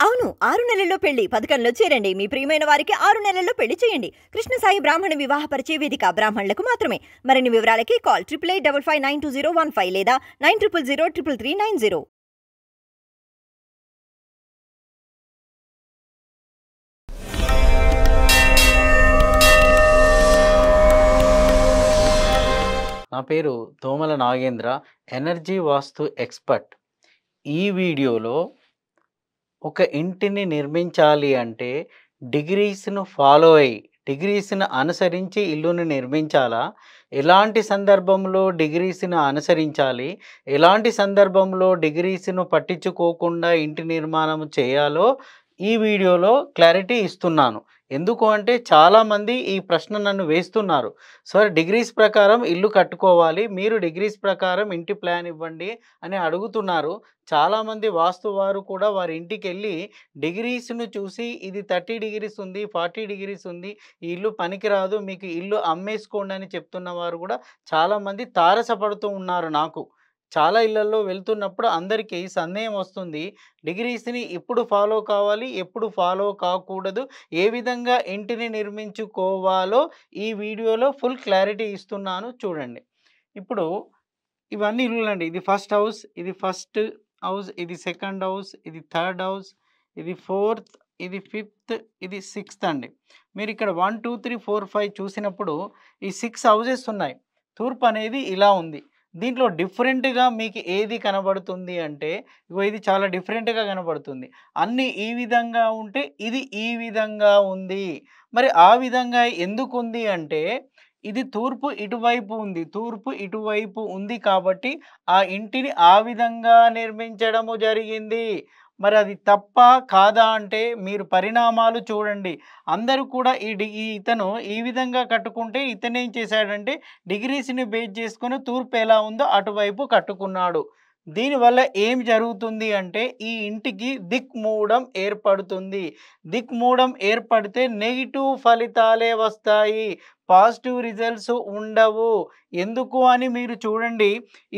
అవును 6 నెలల్లో పెళ్లి పథకంలో చేరండి. మీ ప్రియమైన వారికి 6 నెలల్లో పెళ్లి చేయండి. కృష్ణ సాయి బ్రాహ్మణ వివాహ పరిచయ వేదిక బ్రాహ్మణులకు మాత్రమే. మరిన్ని వివరాలకి కాల్ 8855592015 లేదా 9000333990. నా పేరు తోమల నాగేంద్ర, ఎనర్జీ వాస్తు ఎక్స్పర్ట్. ఈ వీడియోలో ఒక ఇంటిని నిర్మించాలి అంటే డిగ్రీస్ను ఫాలో అయ్యి, డిగ్రీస్ను అనుసరించి ఇల్లును నిర్మించాలా? ఎలాంటి సందర్భంలో డిగ్రీస్ను అనుసరించాలి? ఎలాంటి సందర్భంలో డిగ్రీస్ను పట్టించుకోకుండా ఇంటి నిర్మాణం చేయాలో ఈ వీడియోలో క్లారిటీ ఇస్తున్నాను. ఎందుకు అంటే చాలామంది ఈ ప్రశ్న నన్ను వేస్తున్నారు. సార్, డిగ్రీస్ ప్రకారం ఇల్లు కట్టుకోవాలి, మీరు డిగ్రీస్ ప్రకారం ఇంటి ప్లాన్ ఇవ్వండి అని అడుగుతున్నారు. చాలామంది వాస్తు వారు కూడా వారి ఇంటికెళ్ళి డిగ్రీస్‌ను చూసి ఇది 30 డిగ్రీస్ ఉంది, 40 డిగ్రీస్ ఉంది, ఈ ఇల్లు పనికిరాదు, మీకు ఇల్లు అమ్మేసుకోండి అని చెప్తున్న వారు కూడా చాలామంది తారసపడుతూ ఉన్నారు నాకు. చాలా ఇళ్లల్లో వెళ్తున్నప్పుడు అందరికీ సందేహం వస్తుంది. డిగ్రీస్‌ని ఎప్పుడు ఫాలో కావాలి, ఎప్పుడు ఫాలో కాకూడదు, ఏ విధంగా ఇంటిని నిర్మించుకోవాలో ఈ వీడియోలో ఫుల్ క్లారిటీ ఇస్తున్నాను చూడండి. ఇప్పుడు ఇవన్నీ ఇల్లులండి. ఇది ఫస్ట్ హౌస్, ఇది ఫస్ట్ హౌస్, ఇది సెకండ్ హౌస్, ఇది థర్డ్ హౌస్, ఇది ఫోర్త్, ఇది ఫిఫ్త్, ఇది సిక్స్త్ అండి. మీరు ఇక్కడ 1, 2, 3, 4, 5 చూసినప్పుడు ఈ 6 హౌసెస్ ఉన్నాయి. తూర్పు అనేది ఇలా ఉంది. దీంట్లో డిఫరెంట్‌గా మీకు ఏది కనబడుతుంది అంటే, ఇగో ఇది చాలా డిఫరెంట్‌గా కనబడుతుంది. అన్నీ ఈ విధంగా ఉంటే ఇది ఈ విధంగా ఉంది. మరి ఆ విధంగా ఎందుకుంది అంటే, ఇది తూర్పు ఇటువైపు ఉంది. తూర్పు ఇటువైపు ఉంది కాబట్టి ఆ ఇంటిని ఆ విధంగా నిర్మించడము జరిగింది. మరి అది తప్పా? కాదా? అంటే మీరు పరిణామాలు చూడండి. అందరూ కూడా ఇతను ఈ విధంగా కట్టుకుంటే ఇతనేం చేశాడంటే డిగ్రీస్‌ని బేస్ చేసుకొని తూర్పు ఎలా ఉందో అటువైపు కట్టుకున్నాడు. దీనివల్ల ఏం జరుగుతుంది అంటే ఈ ఇంటికి దిక్మూఢం ఏర్పడుతుంది. దిక్మూఢం ఏర్పడితే నెగెటివ్ ఫలితాలే వస్తాయి. పాజిటివ్ రిజల్ట్స్ ఉండవు. ఎందుకు అని మీరు చూడండి.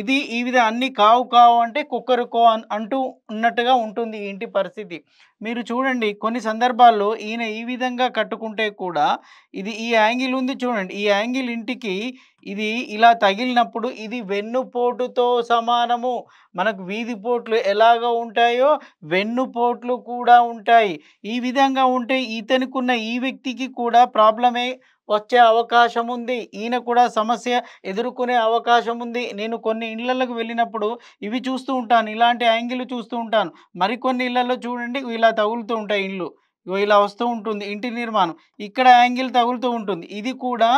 ఇది ఈ అన్నీ కావు అంటే కుక్కరుకో అంటూ ఉన్నట్టుగా ఉంటుంది ఈ ఇంటి పరిస్థితి. మీరు చూడండి కొన్ని సందర్భాల్లో ఈయన ఈ విధంగా కట్టుకుంటే కూడా ఇది ఈ యాంగిల్ ఉంది చూడండి. ఈ యాంగిల్ ఇంటికి ఇది ఇలా తగిలినప్పుడు ఇది వెన్నుపోటుతో సమానము. మనకు వీధి పోట్లు ఎలాగ ఉంటాయో వెన్నుపోట్లు కూడా ఉంటాయి. ఈ విధంగా ఉంటే ఇతనికున్న ఈ వ్యక్తికి కూడా ప్రాబ్లమే వచ్చే అవకాశం ఉంది. ఈయన కూడా సమస్య ఎదుర్కొనే అవకాశం ఉంది. నేను కొన్ని ఇళ్లలకు వెళ్ళినప్పుడు ఇవి చూస్తూ ఉంటాను. ఇలాంటి యాంగిల్ చూస్తూ ఉంటాను. మరికొన్ని ఇళ్లలో చూడండి ఇలా తగులుతూ ఉంటాయి ఇల్లు. ఇగో ఇలా వస్తూ ఉంటుంది ఇంటి నిర్మాణం. ఇక్కడ యాంగిల్ తగులుతూ ఉంటుంది. ఇది కూడా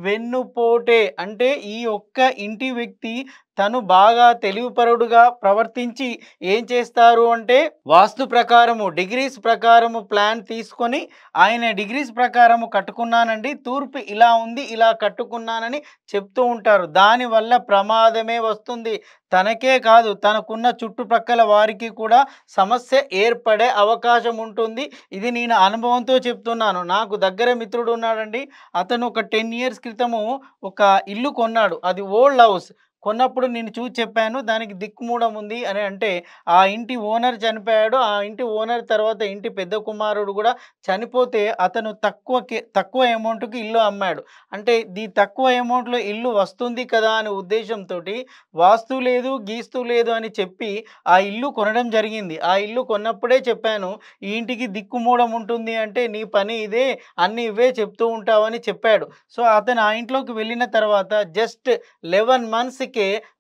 వెన్నుపోటే. అంటే ఈ ఒక్క ఇంటి వ్యక్తి తను బాగా తెలివిపరుడుగా ప్రవర్తించి ఏం చేస్తారు అంటే వాస్తు ప్రకారము డిగ్రీస్ ప్రకారము ప్లాన్ తీసుకొని ఆయన డిగ్రీస్ ప్రకారము కట్టుకున్నానండి, తూర్పు ఇలా ఉంది, ఇలా కట్టుకున్నానని చెప్తూ ఉంటారు. దానివల్ల ప్రమాదమే వస్తుంది. తనకే కాదు తనకున్న చుట్టుప్రక్కల వారికి కూడా సమస్య ఏర్పడే అవకాశం ఉంటుంది. ఇది నేను అనుభవంతో చెప్తున్నాను. నాకు దగ్గర మిత్రుడు ఉన్నాడండి. అతను ఒక 10 ఇయర్స్ క్రితము ఒక ఇల్లు కొన్నాడు. అది ఓల్డ్ హౌస్. కొన్నప్పుడు నేను చూసి చెప్పాను దానికి దిక్కుమూఢం ఉంది అని. అంటే ఆ ఇంటి ఓనర్ చనిపోయాడు. ఆ ఇంటి ఓనర్ తర్వాత ఇంటి పెద్ద కుమారుడు కూడా చనిపోతే అతను తక్కువ అమౌంట్‌కి ఇల్లు అమ్మాడు. అంటే తక్కువ అమౌంట్‌లో ఇల్లు వస్తుంది కదా అనే ఉద్దేశంతోటి వాస్తు లేదు, గీస్తూ లేదు అని చెప్పి ఆ ఇల్లు కొనడం జరిగింది. ఆ ఇల్లు కొన్నప్పుడే చెప్పాను, ఈ ఇంటికి దిక్కుమూఢం ఉంటుంది అంటే నీ పని ఇదే, అన్నీ ఇవే చెప్తూ ఉంటావని చెప్పాడు. సో అతను ఆ ఇంట్లోకి వెళ్ళిన తర్వాత జస్ట్ 11 మంత్స్‌కే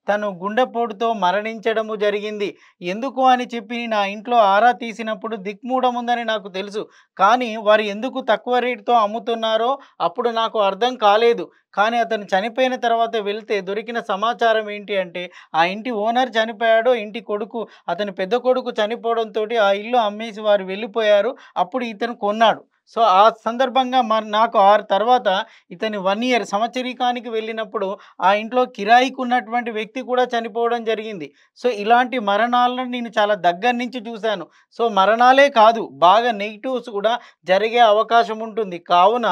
తను గుండెపోటుతో మరణించడము జరిగింది. ఎందుకు అని చెప్పి నా ఇంట్లో ఆరా తీసినప్పుడు దిక్మూఢం ఉందని నాకు తెలుసు. కానీ వారు ఎందుకు తక్కువ రేటుతో అమ్ముతున్నారో అప్పుడు నాకు అర్థం కాలేదు. కానీ అతను చనిపోయిన తర్వాత వెళ్తే దొరికిన సమాచారం ఏంటి అంటే ఆ ఇంటి ఓనర్ చనిపోయాడు. ఇంటి కొడుకు అతని పెద్ద కొడుకు చనిపోవడంతోటి ఆ ఇల్లు అమ్మేసి వారు వెళ్ళిపోయారు. అప్పుడు ఇతను కొన్నాడు. సో ఆ సందర్భంగా నాకు తర్వాత ఇతని 1 ఇయర్ సంవత్సరీకానికి వెళ్ళినప్పుడు ఆ ఇంట్లో కిరాయికి ఉన్నటువంటి వ్యక్తి కూడా చనిపోవడం జరిగింది. సో ఇలాంటి మరణాలను నేను చాలా దగ్గర నుంచి చూశాను. సో మరణాలే కాదు బాగా నెగెటివ్స్ కూడా జరిగే అవకాశం ఉంటుంది. కావున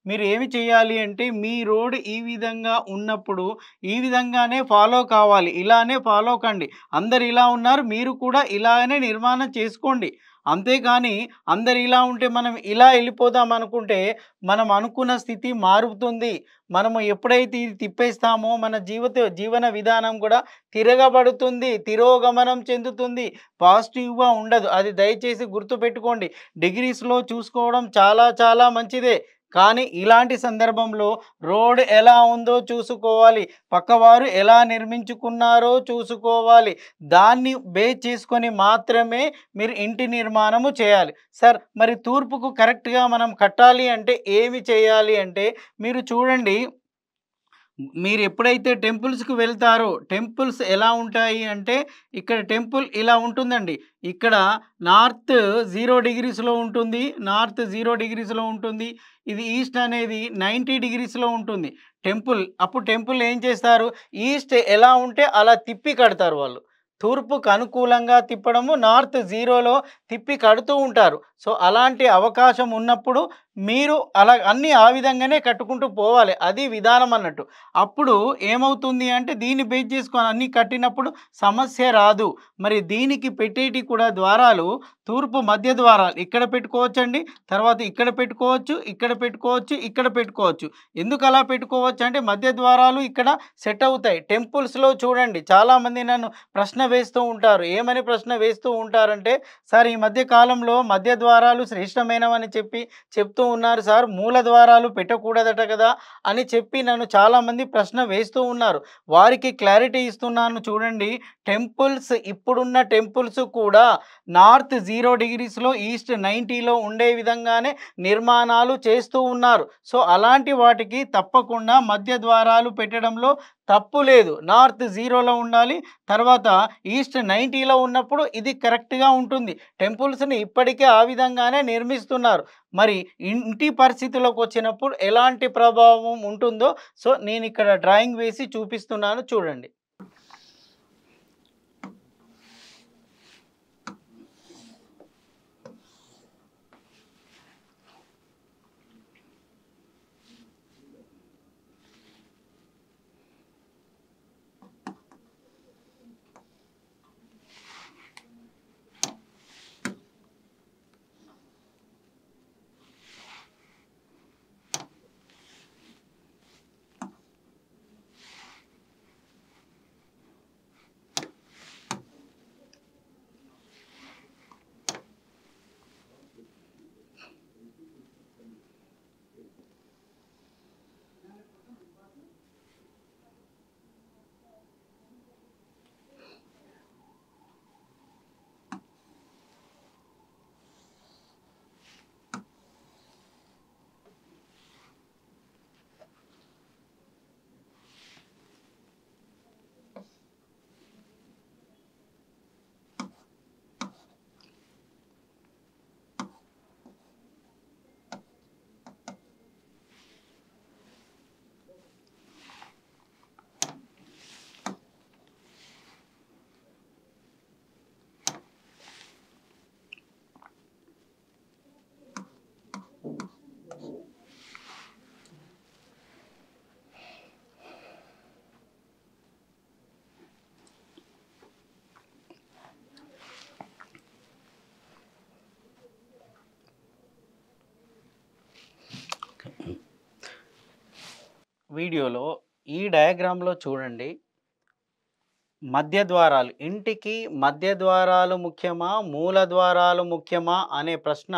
మీరు ఏమి చేయాలి అంటే మీ రోడ్ ఈ విధంగా ఉన్నప్పుడు ఈ విధంగానే ఫాలో కావాలి. ఇలానే ఫాలో కండి. అందరు ఇలా ఉన్నారు, మీరు కూడా ఇలానే నిర్మాణం చేసుకోండి. అంతేకాని అందరు ఇలా ఉంటే మనం ఇలా వెళ్ళిపోదాం అనుకుంటే మనం అనుకున్న స్థితి మారుతుంది. మనము ఎప్పుడైతే ఇది తిప్పేస్తామో మన జీవన విధానం కూడా తిరగబడుతుంది, తిరోగమనం చెందుతుంది, పాజిటివ్‌గా ఉండదు. అది దయచేసి గుర్తుపెట్టుకోండి. డిగ్రీస్‌లో చూసుకోవడం చాలా చాలా మంచిదే. కానీ ఇలాంటి సందర్భంలో రోడ్ ఎలా ఉందో చూసుకోవాలి, పక్కవారు ఎలా నిర్మించుకున్నారో చూసుకోవాలి. దాన్ని బేస్ చేసుకొని మాత్రమే మీరు ఇంటి నిర్మాణము చేయాలి. సార్ మరి తూర్పుకు కరెక్ట్‌గా మనం కట్టాలి అంటే ఏమి చేయాలి అంటే మీరు చూడండి, మీరు ఎప్పుడైతే టెంపుల్స్‌కి వెళ్తారో టెంపుల్స్ ఎలా ఉంటాయి అంటే ఇక్కడ టెంపుల్ ఇలా ఉంటుందండి. ఇక్కడ నార్త్ 0 డిగ్రీస్‌లో ఉంటుంది. నార్త్ 0 డిగ్రీస్‌లో ఉంటుంది. ఇది ఈస్ట్ అనేది 90 డిగ్రీస్‌లో ఉంటుంది టెంపుల్. అప్పుడు టెంపుల్ ఏం చేస్తారు, ఈస్ట్ ఎలా ఉంటే అలా తిప్పి కడతారు వాళ్ళు. తూర్పుకు అనుకూలంగా తిప్పడము, నార్త్ 0లో తిప్పి కడుతూ ఉంటారు. సో అలాంటి అవకాశం ఉన్నప్పుడు మీరు అలా అన్నీ ఆ విధంగానే కట్టుకుంటూ పోవాలి. అది విధానం అన్నట్టు. అప్పుడు ఏమవుతుంది అంటే దీన్ని బేస్ చేసుకొని అన్నీ కట్టినప్పుడు సమస్య రాదు. మరి దీనికి పెట్టేటి కూడా ద్వారాలు తూర్పు మధ్య ద్వారాలు ఇక్కడ పెట్టుకోవచ్చండి. తర్వాత ఇక్కడ పెట్టుకోవచ్చు, ఇక్కడ పెట్టుకోవచ్చు, ఇక్కడ పెట్టుకోవచ్చు. ఎందుకు అలా పెట్టుకోవచ్చు అంటే మధ్య ద్వారాలు ఇక్కడ సెట్ అవుతాయి. టెంపుల్స్‌లో చూడండి చాలామంది నన్ను ప్రశ్న వేస్తూ ఉంటారు. ఏమని ప్రశ్న వేస్తూ ఉంటారంటే, సార్ ఈ మధ్య కాలంలో మధ్య ద్వారాలు శ్రేష్టమైనవని చెప్తూ ఉన్నారు సార్, మూల ద్వారాలు పెట్టకూడదట కదా అని చెప్పి నన్ను చాలామంది ప్రశ్న వేస్తూ ఉన్నారు. వారికి క్లారిటీ ఇస్తున్నాను చూడండి. టెంపుల్స్ ఇప్పుడున్న టెంపుల్స్ కూడా నార్త్ 0 డిగ్రీస్‌లో, ఈస్ట్ 90లో ఉండే విధంగానే నిర్మాణాలు చేస్తూ ఉన్నారు. సో అలాంటి వాటికి తప్పకుండా మధ్య ద్వారాలు పెట్టడంలో తప్పు లేదు. నార్త్ 0లో ఉండాలి. తర్వాత ఈస్ట్ 90లో ఉన్నప్పుడు ఇది కరెక్ట్‌గా ఉంటుంది. టెంపుల్స్‌ని ఇప్పటికే ఆ విధంగానే నిర్మిస్తున్నారు. మరి ఇంటి పరిస్థితిలోకి వచ్చినప్పుడు ఎలాంటి ప్రభావం ఉంటుందో సో నేను ఇక్కడ డ్రాయింగ్ వేసి చూపిస్తున్నాను చూడండి. వీడియోలో ఈ డయాగ్రామ్‌లో చూడండి. మధ్య ద్వారాలు, ఇంటికి మధ్య ద్వారాలు ముఖ్యమా, మూల ద్వారాలు ముఖ్యమా అనే ప్రశ్న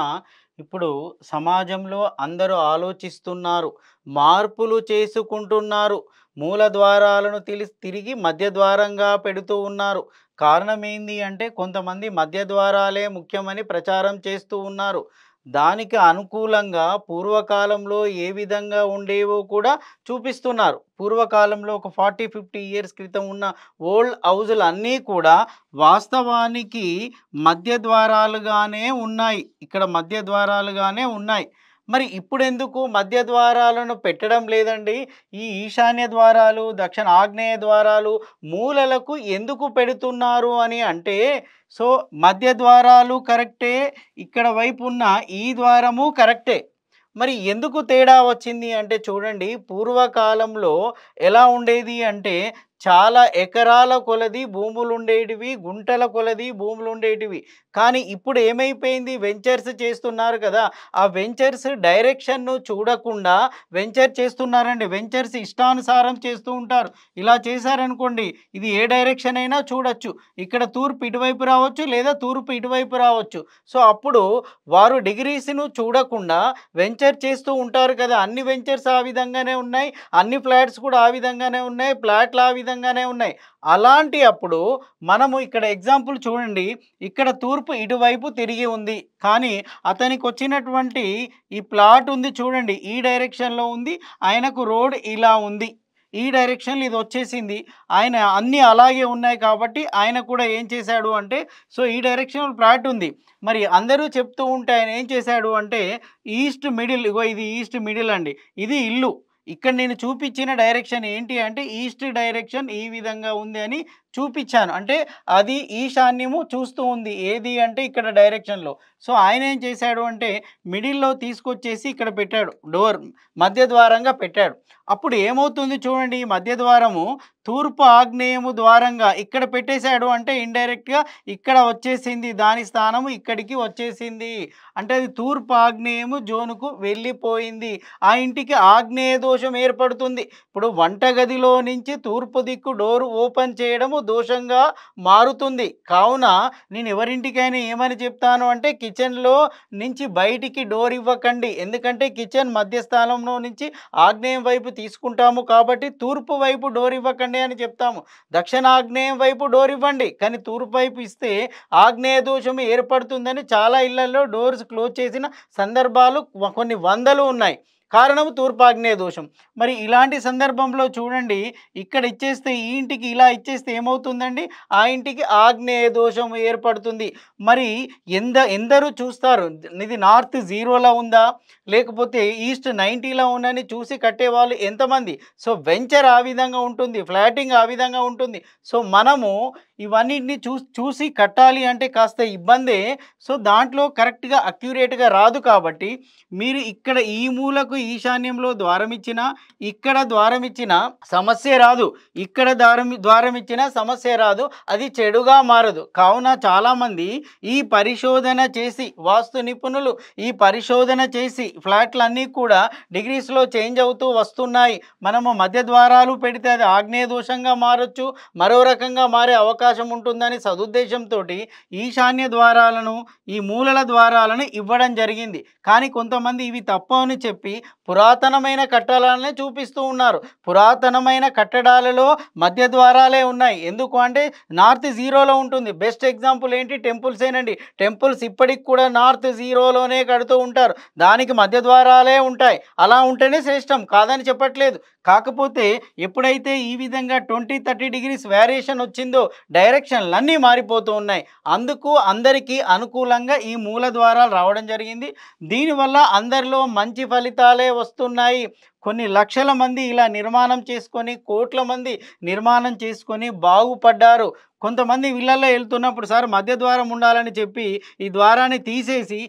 ఇప్పుడు సమాజంలో అందరూ ఆలోచిస్తున్నారు. మార్పులు చేసుకుంటున్నారు. మూల ద్వారాలను తిరిగి మధ్య ద్వారంగా పెడుతూ ఉన్నారు. కారణం ఏంది అంటే కొంతమంది మధ్య ద్వారాలే ముఖ్యమని ప్రచారం చేస్తూ ఉన్నారు. దానికి అనుకూలంగా పూర్వకాలంలో ఏ విధంగా ఉండేవో కూడా చూపిస్తున్నారు. పూర్వకాలంలో ఒక 40, 50 ఇయర్స్ క్రితం ఉన్న ఓల్డ్ హౌజులు అన్నీ కూడా వాస్తవానికి మధ్య ద్వారాలుగానే ఉన్నాయి. ఇక్కడ మధ్య ద్వారాలుగానే ఉన్నాయి. మరి ఇప్పుడెందుకు మధ్య ద్వారాలను పెట్టడం లేదండి? ఈ ఈశాన్య ద్వారాలు, దక్షిణ ఆగ్నేయ ద్వారాలు మూలలకు ఎందుకు పెడుతున్నారు అని అంటే, సో మధ్య ద్వారాలు కరెక్టే, ఇక్కడ వైపు ఉన్న ఈ ద్వారము కరెక్టే. మరి ఎందుకు తేడా వచ్చింది అంటే చూడండి, పూర్వకాలంలో ఎలా ఉండేది అంటే చాలా ఎకరాల కొలది భూములు ఉండేటివి, గుంటల కొలది భూములు ఉండేటివి. కానీ ఇప్పుడు ఏమైపోయింది, వెంచర్స్ చేస్తున్నారు కదా! ఆ వెంచర్స్ డైరెక్షన్‌ను చూడకుండా వెంచర్ చేస్తున్నారండి. వెంచర్స్ ఇష్టానుసారం చేస్తూ ఉంటారు. ఇలా చేశారనుకోండి, ఇది ఏ డైరెక్షన్ అయినా చూడొచ్చు. ఇక్కడ తూర్పు ఇటువైపు రావచ్చు, లేదా తూర్పు ఇటువైపు రావచ్చు. సో, అప్పుడు వారు డిగ్రీస్‌ను చూడకుండా వెంచర్ చేస్తూ ఉంటారు కదా! అన్ని వెంచర్స్ ఆ విధంగానే ఉన్నాయి. అన్ని ఫ్లాట్స్ కూడా ఆ విధంగానే ఉన్నాయి. ప్లాట్లు ఆ విధంగానే ఉన్నాయి. అలాంటి అప్పుడు మనము ఇక్కడ ఎగ్జాంపుల్ చూడండి. ఇక్కడ తూర్పు ఇటువైపు తిరిగి ఉంది. కానీ అతనికొచ్చినటువంటి ఈ ప్లాట్ ఉంది చూడండి. ఈ డైరెక్షన్‌లో ఉంది. ఆయనకు రోడ్ ఇలా ఉంది. ఈ డైరెక్షన్‌లో ఇది వచ్చేసింది. ఆయన అన్నీ అలాగే ఉన్నాయి కాబట్టి ఆయన కూడా ఏం చేశాడు అంటే, సో, ఈ డైరెక్షన్‌లో ప్లాట్ ఉంది. మరి అందరూ చెప్తూ ఉంటే ఆయన ఏం చేశాడు అంటే, ఈస్ట్ మిడిల్, ఇగో ఇది ఈస్ట్ మిడిల్ అండి. ఇది ఇల్లు. ఇక్కడ నేను చూపించిన డైరెక్షన్ ఏంటి అంటే, ఈస్ట్ డైరెక్షన్ ఈ విధంగా ఉంది అని చూపించాను. అంటే అది ఈశాన్యము చూస్తూ ఉంది. ఏది అంటే ఇక్కడ డైరెక్షన్‌లో. సో, ఆయన ఏం చేశాడు అంటే మిడిల్‌లో తీసుకొచ్చేసి ఇక్కడ పెట్టాడు. డోర్ మధ్య ద్వారంగా పెట్టాడు. అప్పుడు ఏమవుతుంది చూడండి, ఈ మధ్య ద్వారము తూర్పు ఆగ్నేయము ద్వారంగా ఇక్కడ పెట్టేశాడు అంటే ఇండైరెక్ట్‌గా ఇక్కడ వచ్చేసింది. దాని స్థానము ఇక్కడికి వచ్చేసింది. అంటే అది తూర్పు ఆగ్నేయము జోన్‌కు వెళ్ళిపోయింది. ఆ ఇంటికి ఆగ్నేయ దోషం ఏర్పడుతుంది. ఇప్పుడు వంటగదిలో నుంచి తూర్పు దిక్కు డోర్ ఓపెన్ చేయడము దోషంగా మారుతుంది. కావున నేను ఎవరింటికైనా ఏమని చెప్తాను అంటే, కిచెన్‌లో నుంచి బయటికి డోర్ ఇవ్వకండి. ఎందుకంటే కిచెన్ మధ్యస్థానంలో నుంచి ఆగ్నేయం వైపు తీసుకుంటాము కాబట్టి తూర్పు వైపు డోర్ ఇవ్వకండి అని చెప్తాము. దక్షిణాగ్నేయం వైపు డోర్ ఇవ్వండి. కానీ తూర్పు వైపు ఇస్తే ఆగ్నేయ దోషం ఏర్పడుతుందని చాలా ఇళ్లలో డోర్స్ క్లోజ్ చేసిన సందర్భాలు కొన్ని వందలు ఉన్నాయి. కారణము తూర్పు ఆగ్నేయ దోషం. మరి ఇలాంటి సందర్భంలో చూడండి, ఇక్కడ ఇచ్చేస్తే ఈ ఇంటికి ఇలా ఇచ్చేస్తే ఏమవుతుందండి, ఆ ఇంటికి ఆగ్నేయ దోషం ఏర్పడుతుంది. మరి ఎందరూ చూస్తారు, ఇది నార్త్ 0లో ఉందా లేకపోతే ఈస్ట్ 90లో ఉందని చూసి కట్టేవాళ్ళు ఎంతమంది? సో, వెంచర్ ఆ విధంగా ఉంటుంది, ఫ్లాటింగ్ ఆ విధంగా ఉంటుంది. సో, మనము ఇవన్నిటిని చూసి కట్టాలి అంటే కాస్త ఇబ్బందే. సో, దాంట్లో కరెక్ట్‌గా అక్యురేట్‌గా రాదు కాబట్టి మీరు ఇక్కడ ఈ మూలకు ఈశాన్యంలో ద్వారం ఇచ్చినా, ఇక్కడ ద్వారం ఇచ్చినా సమస్య రాదు. ఇక్కడ ద్వారం ఇచ్చినా సమస్య రాదు. అది చెడుగా మారదు. కావున చాలామంది ఈ పరిశోధన చేసి, వాస్తు నిపుణులు ఈ పరిశోధన చేసి ఫ్లాట్లన్నీ కూడా డిగ్రీస్‌లో చేంజ్ అవుతూ వస్తున్నాయి. మనము మధ్య ద్వారాలు పెడితే అది ఆగ్నేయ దోషంగా మారొచ్చు, మరో రకంగా మారే అవకాశం ఉంటుందని సదుద్దేశంతోటి ఈశాన్య ద్వారాలను, ఈ మూలల ద్వారాలను ఇవ్వడం జరిగింది. కానీ కొంతమంది ఇవి తప్పు అని చెప్పి పురాతనమైన కట్టడాలనే చూపిస్తూ ఉన్నారు. పురాతనమైన కట్టడాలలో మధ్య ద్వారాలే ఉన్నాయి. ఎందుకు అంటే నార్త్ 0లో ఉంటుంది. బెస్ట్ ఎగ్జాంపుల్ ఏంటి, టెంపుల్స్ ఏనండి. టెంపుల్స్ ఇప్పటికి కూడా నార్త్ 0లోనే కడుతూ ఉంటారు. దానికి మధ్య ద్వారాలే ఉంటాయి. అలా ఉంటేనే శ్రేష్టం, కాదని చెప్పట్లేదు. కాకపోతే ఎప్పుడైతే ఈ విధంగా 20-30 డిగ్రీస్ వేరియేషన్ వచ్చిందో డైరెక్షన్లన్నీ మారిపోతూ ఉన్నాయి. అందుకు అందరికీ అనుకూలంగా ఈ మూల ద్వారాలు రావడం జరిగింది. దీనివల్ల అందరిలో మంచి ఫలితాలే వస్తున్నాయి. కొన్ని లక్షల మంది ఇలా నిర్మాణం చేసుకొని, కోట్ల మంది నిర్మాణం చేసుకొని బాగుపడ్డారు. కొంతమంది ఇళ్లల్లో వెళ్తున్నప్పుడు సార్ మధ్య ద్వారం ఉండాలని చెప్పి ఈ ద్వారాన్ని తీసేసి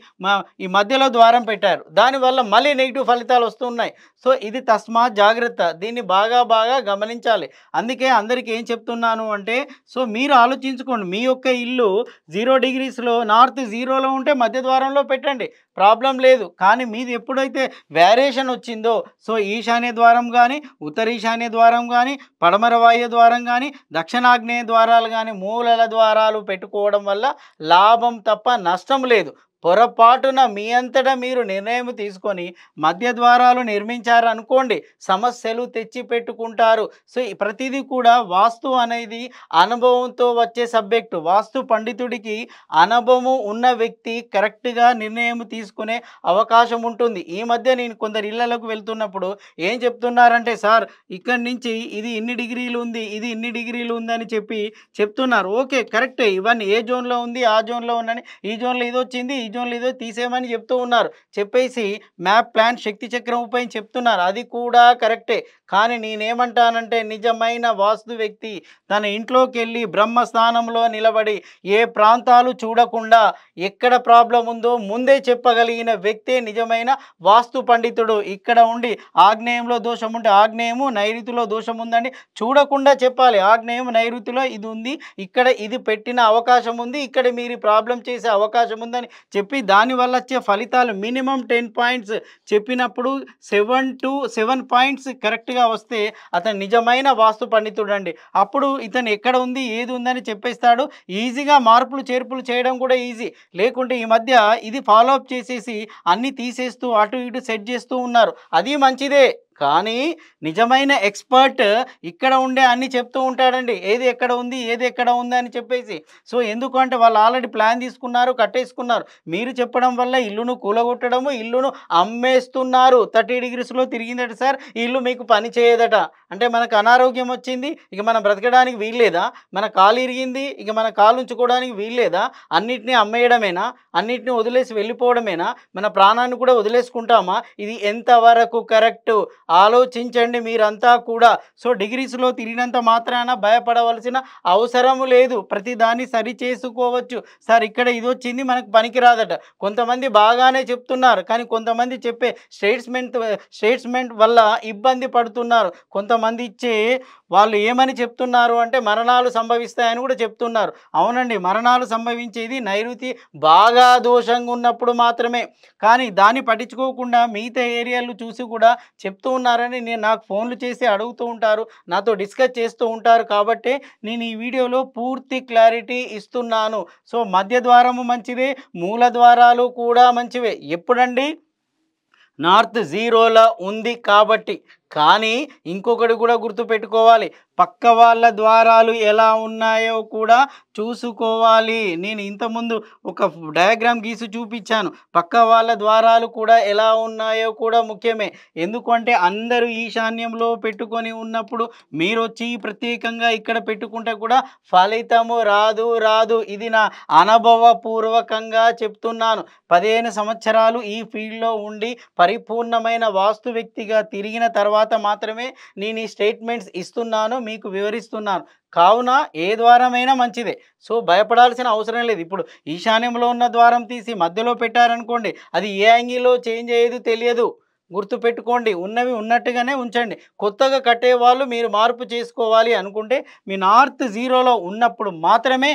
ఈ మధ్యలో ద్వారం పెట్టారు. దానివల్ల మళ్ళీ నెగిటివ్ ఫలితాలు వస్తున్నాయి. సో, ఇది తస్మాత్ జాగ్రత్త. దీన్ని బాగా గమనించాలి. అందుకే అందరికీ ఏం చెప్తున్నాను అంటే, సో, మీరు ఆలోచించుకోండి. మీ యొక్క ఇల్లు 0 డిగ్రీస్లో నార్త్ 0లో ఉంటే మధ్య ద్వారంలో పెట్టండి, ప్రాబ్లం లేదు. కానీ మీది ఎప్పుడైతే వేరియేషన్ వచ్చిందో, సో, ఈశాన్య ద్వారం కానీ, ఉత్తర ఈశాన్య ద్వారం కానీ, పడమర వాయు ద్వారం కానీ, దక్షిణాగ్నేయ ద్వారాలు కానీ, మూలల ద్వారాలు పెట్టుకోవడం వల్ల లాభం తప్ప నష్టం లేదు. పొరపాటున మీ అంతటా మీరు నిర్ణయం తీసుకొని మధ్య ద్వారాలు నిర్మించారనుకోండి, సమస్యలు తెచ్చి పెట్టుకుంటారు. సో, ప్రతిదీ కూడా వాస్తు అనేది అనుభవంతో వచ్చే సబ్జెక్టు. వాస్తు పండితుడికి అనుభవం ఉన్న వ్యక్తి కరెక్ట్గా నిర్ణయం తీసుకునే అవకాశం ఉంటుంది. ఈ మధ్య నేను కొందరు ఇళ్లలోకి వెళ్తున్నప్పుడు ఏం చెప్తున్నారంటే, సార్ ఇక్కడి నుంచి ఇది ఇన్ని డిగ్రీలు ఉంది, ఇది ఇన్ని డిగ్రీలు ఉందని చెప్పి చెప్తున్నారు. ఓకే, కరెక్టే. ఇవన్నీ ఏ జోన్లో ఉంది, ఆ జోన్లో ఉందని, ఈ జోన్లో ఇది వచ్చింది, ఈ జోన్లు ఏదో తీసేయమని చెప్తూ ఉన్నారు. చెప్పేసి మ్యాప్, ప్లాన్, శక్తి చక్రం ఉపయోగించి చెప్తున్నారు. అది కూడా కరెక్టే. కానీ నేనేమంటానంటే నిజమైన వాస్తు వ్యక్తి తన ఇంట్లోకెళ్ళి బ్రహ్మస్థానంలో నిలబడి ఏ ప్రాంతాలు చూడకుండా ఎక్కడ ప్రాబ్లం ఉందో ముందే చెప్పగలిగిన వ్యక్తే నిజమైన వాస్తు పండితుడు. ఇక్కడ ఉండి ఆగ్నేయంలో దోషం ఉంటే ఆగ్నేయము, నైరుతిలో దోషం ఉందని చూడకుండా చెప్పాలి. ఆగ్నేయం, నైరుతిలో ఇది ఉంది, ఇక్కడ ఇది పెట్టిన అవకాశం ఉంది, ఇక్కడ మీరు ప్రాబ్లం చేసే అవకాశం ఉందని చెప్పి దానివల్ల వచ్చే ఫలితాలు మినిమం 10 పాయింట్స్ చెప్పినప్పుడు 7 పాయింట్స్ కరెక్ట్గా వస్తే అతను నిజమైన వాస్తు పండితుడు అండి. అప్పుడు ఇతను ఎక్కడ ఉంది ఏది ఉందని చెప్పేస్తాడు. ఈజీగా మార్పులు చేర్పులు చేయడం కూడా ఈజీ. లేకుంటే ఈ మధ్య ఇది ఫాలో అప్ చేసేసి అన్నీ తీసేస్తూ అటు ఇటు సెట్ చేస్తూ ఉన్నారు. అది మంచిదే, కానీ నిజమైన ఎక్స్పర్ట్ ఇక్కడ ఉండే అన్ని చెప్తూ ఉంటాడండి, ఏది ఎక్కడ ఉంది ఏది ఎక్కడ ఉంది అని చెప్పేసి. సో ఎందుకంటే వాళ్ళు ఆల్రెడీ ప్లాన్ తీసుకున్నారు, కట్టేసుకున్నారు. మీరు చెప్పడం వల్ల ఇల్లును కూలగొట్టడము, ఇల్లును అమ్మేస్తున్నారు. 30 డిగ్రీస్లో తిరిగిందట సార్, ఈ ఇల్లు మీకు పని చేయదట అంటే మనకు అనారోగ్యం వచ్చింది, ఇక మనం బ్రతకడానికి వీల్లేదా? మన కాలు ఇరిగింది, ఇక మన కాలు ఉంచుకోవడానికి వీల్లేదా? అన్నిటినీ అమ్మేయడమేనా? అన్నిటిని వదిలేసి వెళ్ళిపోవడమేనా? మన ప్రాణాన్ని కూడా వదిలేసుకుంటామా? ఇది ఎంతవరకు కరెక్టు? ఆలోచించండి మీరంతా కూడా. సో డిగ్రీస్లో తిరిగినంత మాత్రాన భయపడవలసిన అవసరం లేదు. ప్రతిదాన్ని సరి చేసుకోవచ్చు. సార్ ఇక్కడ ఇది వచ్చింది మనకు పనికిరాదట. కొంతమంది బాగానే చెప్తున్నారు, కానీ కొంతమంది చెప్పే స్టేట్స్మెంట్ వల్ల ఇబ్బంది పడుతున్నారు. కొంతమంది ఇచ్చే వాళ్ళు ఏమని చెప్తున్నారు అంటే మరణాలు సంభవిస్తాయని కూడా చెప్తున్నారు. అవునండి, మరణాలు సంభవించేది నైరుతి బాగా దోషంగా ఉన్నప్పుడు మాత్రమే. కానీ దాన్ని పట్టించుకోకుండా మిగతా ఏరియాలు చూసి కూడా చెప్తూ ఉన్నారని నాకు ఫోన్లు చేసి అడుగుతూ ఉంటారు, నాతో డిస్కస్ చేస్తూ ఉంటారు. కాబట్టి నేను ఈ వీడియోలో పూర్తి క్లారిటీ ఇస్తున్నాను. సో మధ్య ద్వారము మంచిదే, మూల ద్వారాలు కూడా మంచివే. ఎప్పుడండి? నార్త్ జీరోలో ఉంది కాబట్టి. కానీ ఇంకొకటి కూడా గుర్తుపెట్టుకోవాలి, పక్క వాళ్ళ ద్వారాలు ఎలా ఉన్నాయో కూడా చూసుకోవాలి. నేను ఇంతకుముందు ఒక డయాగ్రామ్ గీసి చూపించాను. పక్క వాళ్ళ ద్వారాలు కూడా ఎలా ఉన్నాయో కూడా ముఖ్యమే. ఎందుకంటే అందరూ ఈశాన్యంలో పెట్టుకొని ఉన్నప్పుడు మీరు వచ్చి ప్రత్యేకంగా ఇక్కడ పెట్టుకుంటే కూడా ఫలితము రాదు. ఇది నా అనుభవపూర్వకంగా చెప్తున్నాను. 15 సంవత్సరాలు ఈ ఫీల్డ్లో ఉండి పరిపూర్ణమైన వాస్తు వ్యక్తిగా తిరిగిన తర్వాత మాత్రమే నేను ఈ స్టేట్మెంట్స్ ఇస్తున్నాను, మీకు వివరిస్తున్నాను. కావున ఏ ద్వారమైనా మంచిదే. సో భయపడాల్సిన అవసరం లేదు. ఇప్పుడు ఈశాన్యంలో ఉన్న ద్వారం తీసి మధ్యలో పెట్టారనుకోండి, అది ఏ యాంగిల్లో చేంజ్ అయ్యేది తెలియదు. గుర్తుపెట్టుకోండి, ఉన్నవి ఉన్నట్టుగానే ఉంచండి. కొత్తగా కట్టేవాళ్ళు మీరు మార్పు చేసుకోవాలి అనుకుంటే మీ నార్త్ జీరోలో ఉన్నప్పుడు మాత్రమే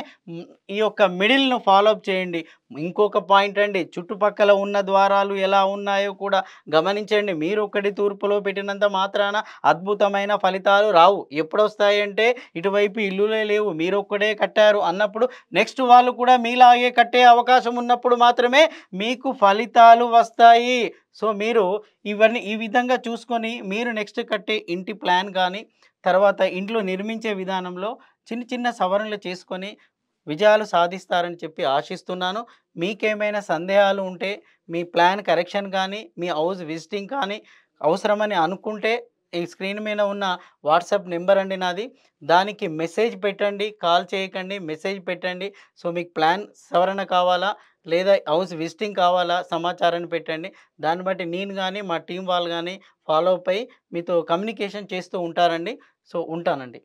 ఈ యొక్క మిడిల్ను ఫాలో అప్ చేయండి. ఇంకొక పాయింట్ అండి, చుట్టుపక్కల ఉన్న ద్వారాలు ఎలా ఉన్నాయో కూడా గమనించండి. మీరు ఒకటి తూర్పులో పెట్టినంత మాత్రాన అద్భుతమైన ఫలితాలు రావు. ఎప్పుడు వస్తాయంటే ఇటువైపు ఇల్లులే లేవు, మీరు ఒక్కడే కట్టారు అన్నప్పుడు నెక్స్ట్ వాళ్ళు కూడా మీలాగే కట్టే అవకాశం ఉన్నప్పుడు మాత్రమే మీకు ఫలితాలు వస్తాయి. సో మీరు ఇవన్నీ ఈ విధంగా చూసుకొని మీరు నెక్స్ట్ కట్టే ఇంటి ప్లాన్ కానీ తర్వాత ఇంట్లో నిర్మించే విధానంలో చిన్న చిన్న సవరణలు చేసుకొని విజయాలు సాధిస్తారని చెప్పి ఆశిస్తున్నాను. మీకేమైనా సందేహాలు ఉంటే మీ ప్లాన్ కరెక్షన్ కానీ మీ హౌస్ విజిటింగ్ కానీ అవసరమని అనుకుంటే ఈ స్క్రీన్ మీద ఉన్న వాట్సాప్ నెంబర్ అండి నాది, దానికి మెసేజ్ పెట్టండి, కాల్ చేయకండి, మెసేజ్ పెట్టండి. సో మీకు ప్లాన్ సవరణ కావాలా లేదా హౌస్ విజిటింగ్ కావాలా సమాచారాన్ని పెట్టండి. దాన్ని బట్టి నేను కానీ మా టీం వాళ్ళు కానీ ఫాలో అప్ అయ్యి మీతో కమ్యూనికేషన్ చేస్తూ ఉంటారండి. సో ఉంటానండి.